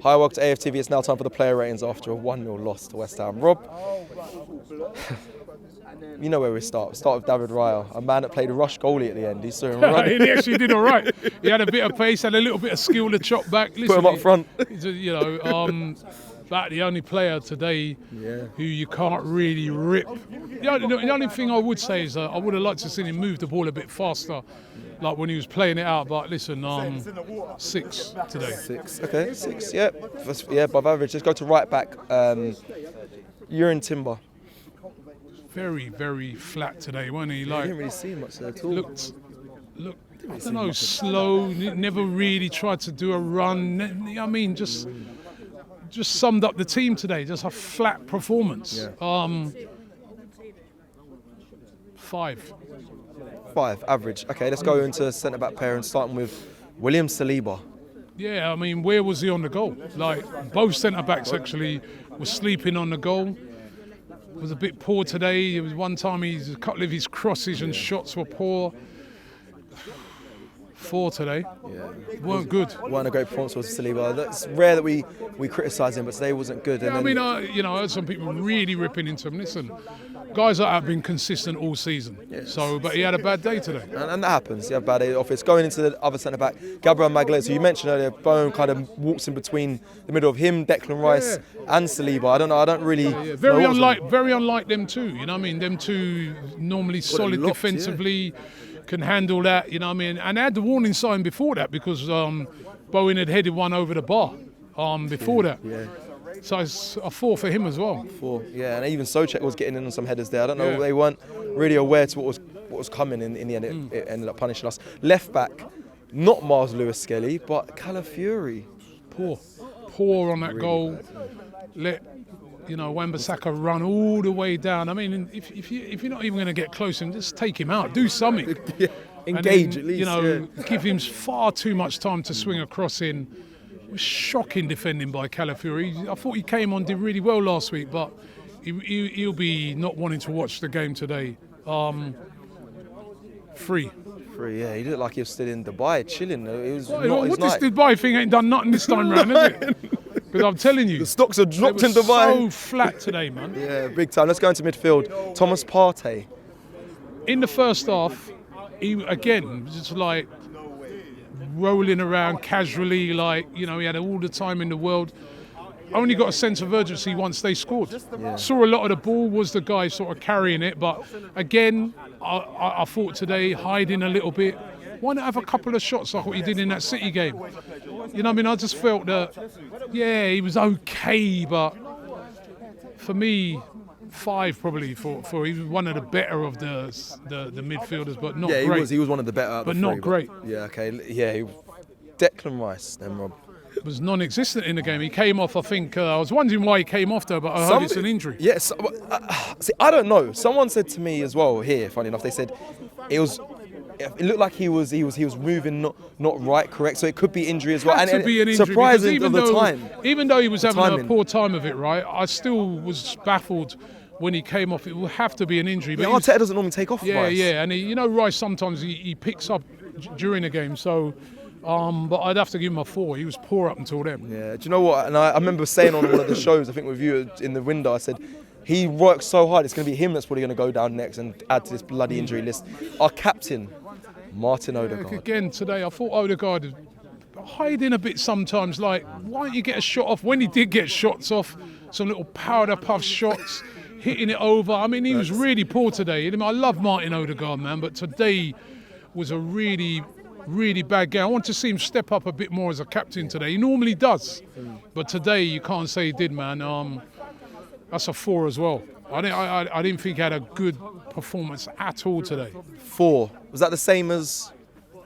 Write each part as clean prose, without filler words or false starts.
Hi, welcome to AFTV. It's now time for the player ratings after a 1-0 loss to West Ham. Rob, you know where we start. We start with David Raya, a man that played a rush goalie at the end. He's still running. He actually did all right. He had a bit of pace, had a little bit of skill to chop back. Listen, Put him up front. About the only player today who you can't really rip. The only thing I would say is I would have liked to see him move the ball a bit faster, like when he was playing it out. But listen, 6 today. 6, okay, 6, yeah. Above average. Let's go to right back. Urine Timber. Very, very flat today, wasn't he? Like, I didn't really see much there at all. Looked, I don't know, slow. Never really tried to do a run. I mean, just summed up the team today. Just a flat performance. Yeah. 5. 5, average. Okay, let's go into centre-back pair and starting with William Saliba. Yeah, I mean, where was he on the goal? Like, both centre-backs actually were sleeping on the goal. Was a bit poor today. There was one time a couple of his crosses and shots were poor. 4 today. Yeah. Weren't good. Weren't a great performance for Saliba. That's rare that we criticise him, but today wasn't good. Yeah, I mean, I heard some people really ripping into him. Listen, guys like that have been consistent all season. Yes. But he had a bad day today. And that happens. He had a bad day at office. Going into the other centre back, Gabriel Magalhaes, who you mentioned earlier, Bone kind of walks in between the middle of him, Declan Rice, and Saliba. I don't know. I don't really. Yeah. Very unlike them two. You know what I mean? Them two normally solid defensively. Yeah. Can handle that, you know what I mean? And they had the warning sign before that because Bowen had headed one over the bar before that. Yeah. So it's a 4 for him as well. 4, yeah. And even Souček was getting in on some headers there. I don't know, they weren't really aware to what was coming in the end. It ended up punishing us. Left back, not Mars Lewis Skelly, but Calafiori. Poor on that really goal. Let Wan-Bissaka run all the way down. I mean, if you're not even going to get close to him, just take him out. Do something. Yeah. Engage at least. Give him far too much time to swing across in. It was shocking defending by Calafiori. I thought he came on, did really well last week, but he'll be not wanting to watch the game today. 3. Yeah, he looked like he was still in Dubai, chilling. This Dubai thing ain't done nothing this time round, has it? Because I'm telling you, the stocks are dropped in Dubai. So flat today, man. Yeah, big time. Let's go into midfield. Thomas Partey. In the first half, he again just like rolling around casually, like he had all the time in the world. Only got a sense of urgency once they scored. Yeah. Saw a lot of the ball, was the guy sort of carrying it, but again, I thought today hiding a little bit. Why not have a couple of shots like what he did in that City game? You know what I mean? I just felt that, he was okay, but for me, 5 probably for he was one of the better of the midfielders, but not great. Yeah, he was one of the better, but not great. Yeah, okay, yeah. Declan Rice, then Rob. Was non-existent in the game. He came off, I think, I was wondering why he came off though, but I heard it's an injury. Yes, see, I don't know. Someone said to me as well here, funny enough, they said it looked like he was moving not right, correct, so it could be injury as well. It could be an injury. Surprising of the time. Even though he was having a poor time of it, right, I still was baffled when he came off. It would have to be an injury. But Arteta doesn't normally take off Rice. Yeah, and Rice sometimes he picks up during the game, so... but I'd have to give him a 4. He was poor up until then. Yeah, do you know what? And I remember saying on one of the shows, I think with you in the window, I said, he works so hard, it's going to be him that's probably going to go down next and add to this bloody injury list. Our captain, Martin Odegaard. Again, today, I thought Odegaard hiding a bit sometimes. Like, why don't you get a shot off? When he did get shots off, some little powder puff shots, hitting it over. I mean, he was really poor today. I love Martin Odegaard, man, but today was a really bad game. I want to see him step up a bit more as a captain today. He normally does, but today you can't say he did, man. That's a 4 as well. I didn't think he had a good performance at all today. 4. Was that the same as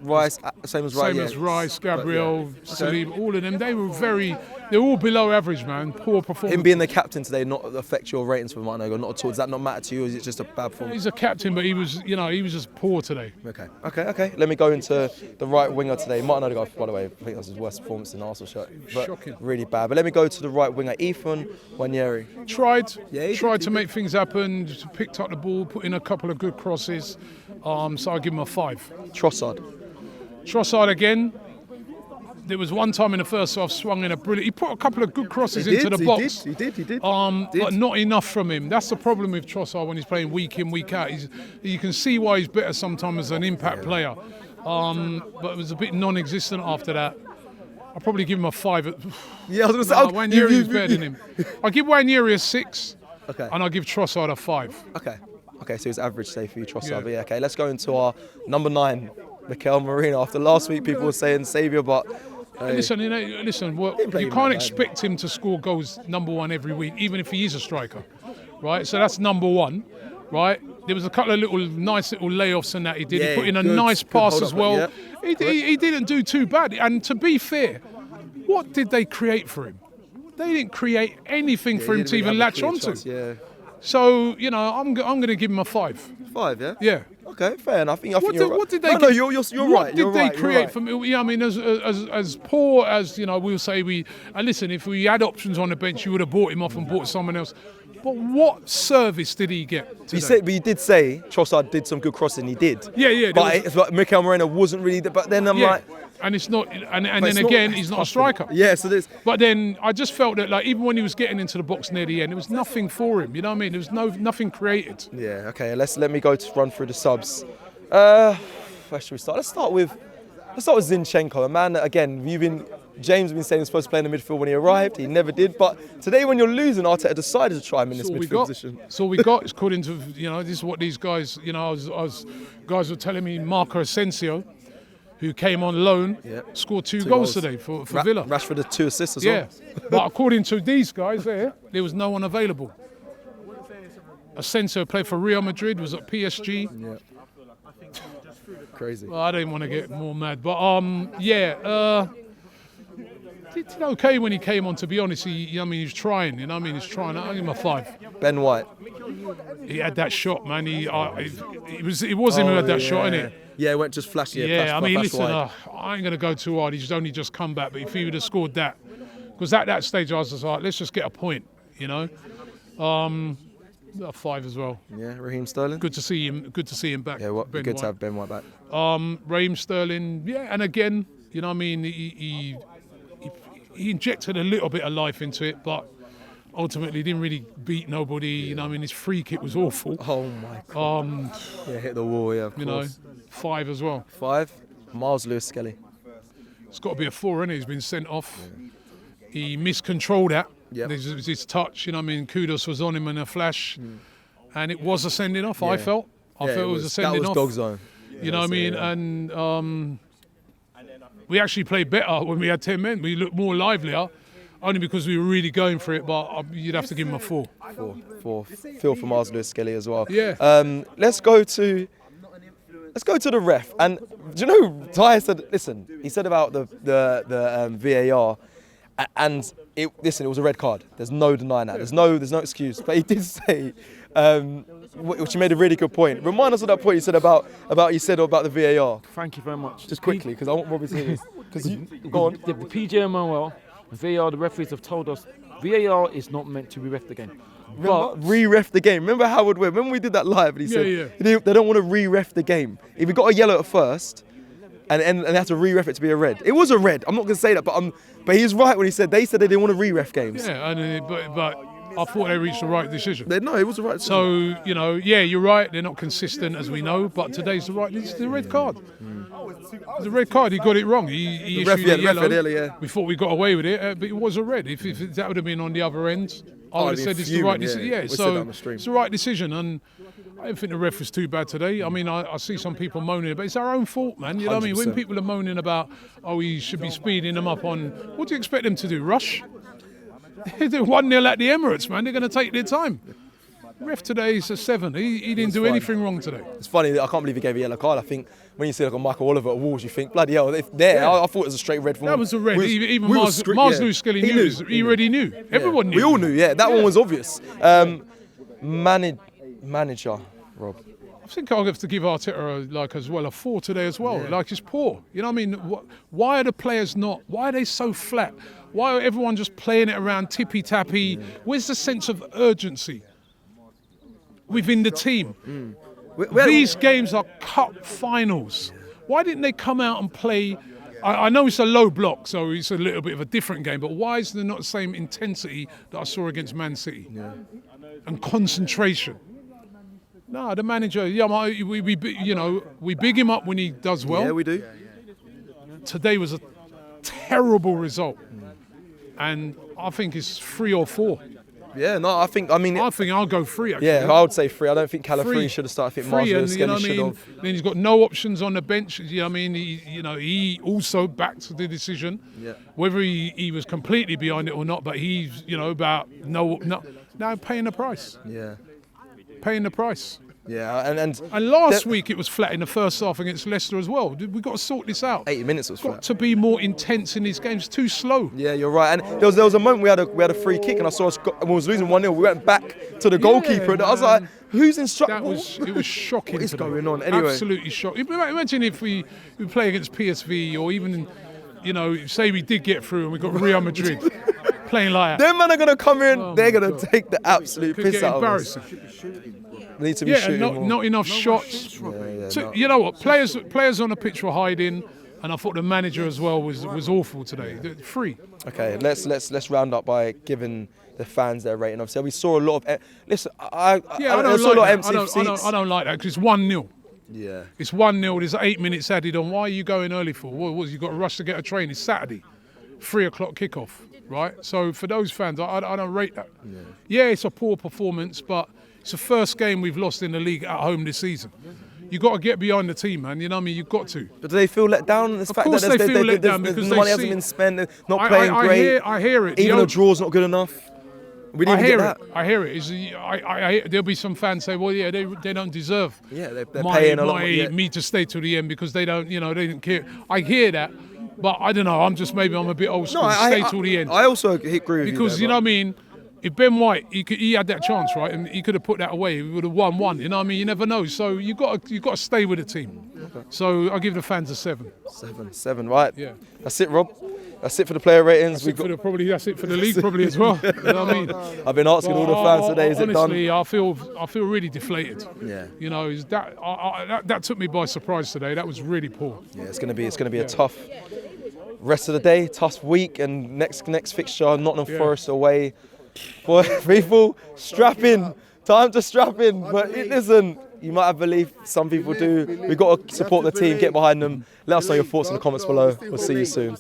Rice? Same as Rice, Gabriel, Saliba, all of them. They're all below average, man. Poor performance. Him being the captain today not affect your ratings for Martin Odegaard? Not at all. Does that not matter to you, or is it just a bad performance? He's a captain, but he was just poor today. Okay. Let me go into the right winger today. Martin Odegaard, by the way, I think that's his worst performance in the Arsenal shirt. Shocking. Really bad. But let me go to the right winger, Ethan Nwaneri. Tried to make things happen. Just picked up the ball, put in a couple of good crosses. So I give him a 5. Trossard again. There was one time in the first half swung in a brilliant. He put a couple of good crosses into the box. He did. But not enough from him. That's the problem with Trossard when he's playing week in, week out. You can see why he's better sometimes as an impact player. But it was a bit non-existent after that. I'll probably give him a 5. Yeah, I was going to say. Wanyeri is better than him. I'll give Wanyeri a 6. Okay. And I'll give Trossard a 5. Okay, so it's average, say, for you, Trossard. Yeah. But yeah, okay, let's go into our number 9, Mikel Merino. After last week, people were saying saviour, but... Listen, you can't expect him to score goals number 1 every week, even if he is a striker, right? So that's number 1, right? There was a couple of nice little layoffs and that he did. He put in a nice pass as well. Yeah. He didn't do too bad. And to be fair, what did they create for him? They didn't create anything for him to even latch onto. Yeah. So, I'm going to give him a 5. 5, yeah? Yeah. Okay, fair enough. I think you're right. What did they? No, you're right. What did they create from? Yeah, I mean, as poor as we'll say and listen, if we had options on the bench, you would have bought him off and bought someone else. But what service did he get today? But you did say Trossard did some good crossing. He did. Yeah. But Mikel Merino wasn't really. But then I'm like. And it's not, and then again, he's not a striker. Yeah, so there's. But then I just felt that, like, even when he was getting into the box near the end, there was nothing for him. You know what I mean? There was nothing created. Yeah. Okay. Let me go to run through the subs. Where should we start? Let's start with Zinchenko, a man that, again, James has been saying he was supposed to play in the midfield when he arrived. He never did. But today, when you're losing, Arteta decided to try him in this midfield position. So we got. It's according to this is what these guys. Guys were telling me Marco Asensio, who came on loan, scored 2 goals today for Villa. Rashford had 2 assists as well. Yeah, but according to these guys there was no one available. Asensio played for Real Madrid, was at PSG. Yeah. Crazy. Well, I didn't want to get more mad, but did okay when he came on. To be honest, he was trying. He's trying. I'll give him a 5. Ben White. He had that shot, man. It was him who had that shot, innit? Yeah, it went just flashy. Yeah, listen, I ain't going to go too hard. He's only just come back, but if he would have scored that, because at that stage I was just like, let's just get a point, A 5 as well. Yeah, Raheem Sterling. Good to see him back. Yeah, good to have Ben White back. Raheem Sterling, and again, he injected a little bit of life into it, but ultimately didn't really beat nobody. His free kick was awful. Oh my God. Hit the wall. Yeah, of course. 5 as well. 5. Miles Lewis-Skelly. It's got to be a 4, isn't it? He's been sent off. Yeah. He miscontrolled that. Yep. His touch, Kudos was on him in a flash, and it was a sending off. I felt it was a sending off. That was dog zone. And we actually played better when we had 10 men. We looked more livelier, only because we were really going for it. But you'd have to give him a 4. 4. Feel for Miles Lewis-Skelly as well. Yeah. Let's go to the ref. And do you know, Ty said, listen, he said about the VAR. And it was a red card. There's no denying that. There's no excuse. But he did say, which he made a really good point. Remind us of that point you said about the VAR. Thank you very much. Just quickly, because I want Robbie to hear this. Go on. The PGMOL, VAR, the referees have told us VAR is not meant to re-ref the game. Re-ref the game. Remember Howard Webb? When we did that live, and he said they don't want to re-ref the game. If we got a yellow at first, and they have to re-ref it to be a red. It was a red. I'm not going to say that, but he's right when he said they didn't want to re-ref games. Yeah, but I thought they reached the right decision. No, it was the right decision. So, you're right. They're not consistent, as we know, but today's it's the red card. It's a red card. He got it wrong. He issued a yellow. We thought we got away with it, but it was a red. If that would have been on the other end, I would have said it's the right decision. Yeah, so it's the right decision. And I don't think the ref was too bad today. I see some people moaning, but it's our own fault, man. You know what I mean? When people are moaning about, he should be speeding them up on, what do you expect them to do? Rush? They're 1-0 at the Emirates, man. They're going to take their time. Ref today is a 7. He didn't do anything wrong today. It's funny. I can't believe he gave a yellow card. I think when you see like a Michael Oliver at Wolves, you think, bloody hell, I thought it was a straight red for him. That was a red. Even Mars Lewis-Skelly knew. He already knew. Everyone knew. We all knew, that one was obvious. Manager, Rob. I think I'll have to give Arteta a 4 today as well. Yeah. It's poor. You know what I mean? Why are the players not? Why are they so flat? Why are everyone just playing it around tippy-tappy? Where's the sense of urgency within the team? These games are cup finals. Why didn't they come out and play I know it's a low block, so it's a little bit of a different game. But why is there not the same intensity that I saw against Man City? Yeah. And concentration. No, the manager. Yeah, we big him up when he does well. Yeah, we do. Today was a terrible result, and I think it's 3 or 4. Yeah, no, I think I'll go 3. Actually. Yeah, I would say 3. I don't think Calafiori 3 should have started. I think 3, Marjorie and you know what I should mean. have. Then he's got no options on the bench. You know what I mean. He also backed the decision, whether he was completely behind it or not. But he's about now paying the price. Yeah. Paying the price. Yeah, and last week it was flat in the first half against Leicester as well. We've got to sort this out. 80 minutes was got flat. to be more intense in these games. Too slow. Yeah, you're right. And there was a moment we had a free kick, and I saw us we was losing 1-0. We went back to the goalkeeper, and I was like, "Who's instructing?" It was shocking. What is today. going on? Anyway, Absolutely shocking. Imagine if we play against PSV, or even say we did get through and we got Real Madrid playing like that. them men are gonna come in. They're gonna take the absolute Could piss get out of us. embarrassing. Need to be shooting more. Not enough shots. So, you know what? Players on the pitch were hiding, and I thought the manager as well was awful today. 3. Okay, let's round up by giving the fans their rating. Obviously, we saw a lot of. Listen, I saw a lot of empty seats. I don't like that because it's 1-0. Yeah. It's 1-0. There's 8 minutes added on. Why are you going early for? What you got to rush to get a train? It's Saturday, 3 o'clock kickoff, right? So for those fans, I don't rate that. Yeah, it's a poor performance, but it's the first game we've lost in the league at home this season. You've got to get behind the team, man. You know what I mean? You've got to. But do they feel let down? Of course they feel let down because the money hasn't been spent. They're not playing great. I hear it. Even a draw's not good enough. We didn't get that. I hear it. There'll be some fans say, well, yeah, they don't deserve. Yeah, they're paying a lot. Me to stay to the end because they don't, they didn't care. I hear that, but I don't know. I'm a bit old school. Stay till the end. I also agree with you because you know what I mean. If Ben White, he had that chance, right, and he could have put that away. He would have won 1. You know what I mean? You never know. So you got to stay with the team. Okay. So I'll give the fans a 7. 7, right? Yeah. That's it, Rob. That's it for the player ratings. That's it for the league probably as well. You know what I mean? I've been asking all the fans today. Is honestly, it done? I feel really deflated. Yeah. That took me by surprise today. That was really poor. Yeah, it's gonna be a tough rest of the day, tough week, and next fixture, Nottingham Forest away. Boy, people, strap in. Time to strap in. But listen, you might have belief. Some people do. We've got to support the team, get behind them. Let us know your thoughts in the comments below. We'll see you soon.